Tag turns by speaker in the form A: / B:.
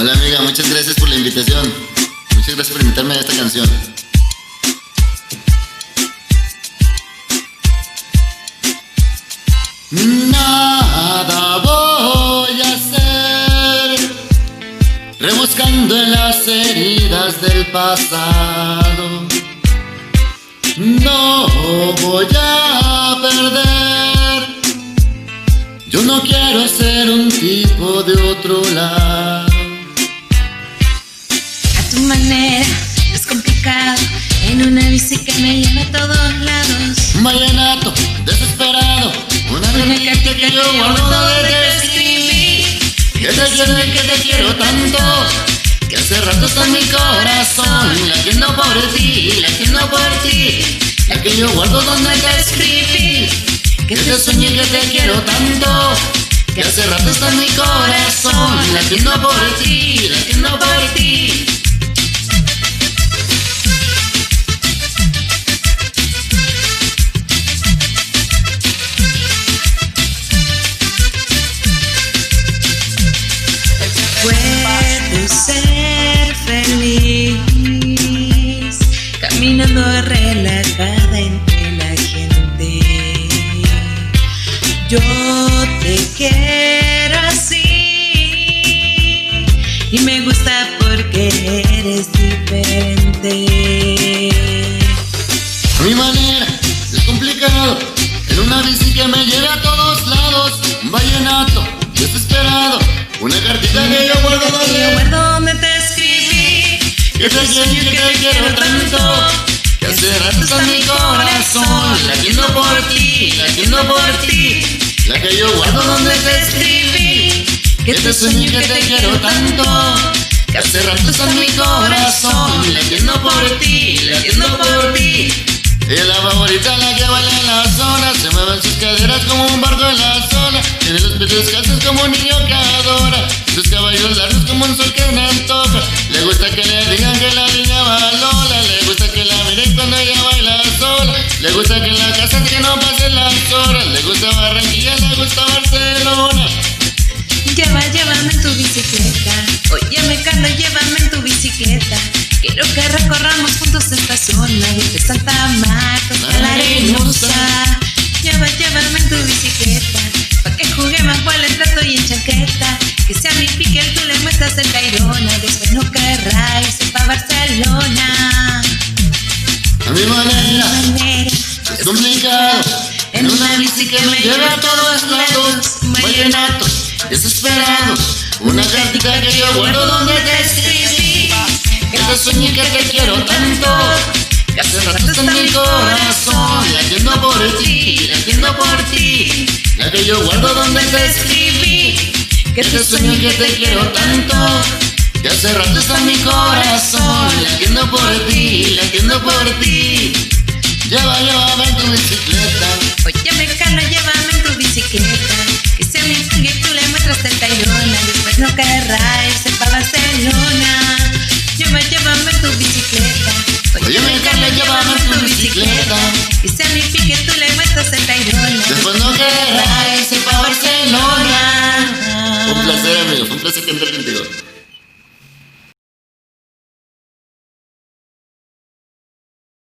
A: Hola amiga, muchas gracias por la invitación. Muchas gracias por invitarme a esta canción. Nada voy a hacer, rebuscando en las heridas del pasado. No voy a perder. Yo no quiero ser un tipo de otro lado.
B: A tu manera, es complicado, en una bici que me lleva a todos lados.
A: Vallenato, desesperado, una carta que yo guardo donde te escribí. Que te quiero y que te quiero tanto, que hace rato está en mi corazón, latiendo por ti, latiendo por ti. La que yo guardo donde te escribí. Que te soñé, que te quiero tanto, que hace rato está en mi corazón, latiendo por ti, latiendo por ti.
B: Puedo ser feliz caminando relajada entre la gente. Yo te quiero así y me gusta porque eres diferente.
A: A mi manera, es complicado, en una bici que me lleve a todos lados. Un vallenato, desesperado, una cartita que yo guardo
B: donde te escribí.
A: Que te quiero y que te quiero tanto, que hace rato está en mi corazón, latiendo por ti, latiendo por ti. La que yo guardo donde te escribí. Que te soñé y que te quiero tanto, que hace rato está en mi corazón, latiendo por ti, latiendo por ti. Y la favorita, la que baila en las olas, se mueven sus caderas como un barco en la zona. Tiene los pies descalzos como un niño que adora, sus cabellos largos como un sol que me antoja. Le gusta que le digan que la niña va Lola, le gusta que la miren cuando ella baila sola. Le gusta que en la casa que no pasen las horas, le gusta Barranquilla, le gusta Barcelona.
B: Llévame en tu bicicleta, óyeme Carlos, llévame en tu bicicleta. Quiero que recorramos juntos esta zona desde Santa Marta hasta la Arenosa. Llévame en tu bicicleta, pa' que juguemos por el trato y en chaqueta. Que sea mi pique, tú le muestras el Tayrona, después no querrá irse pa' Barcelona.
A: A mi manera, es complicado, en una bici que me lleva a todos lados. Vallenato, desesperado, una cartita que yo guardo donde te escribí. Que te soñé, que te quiero tanto, que hace rato está en mi corazón, latiendo por ti, latiendo por ti. La que yo guardo donde te escribí. Que te soñé, que te quiero tanto, que hace rato está en mi corazón, latiendo por ti, latiendo por ti. Llévame en tu bicicleta.
B: Óyeme Carlos, llévame en tu bicicleta. Que sea mi pique, tú le muestras el Tayrona, después no querrá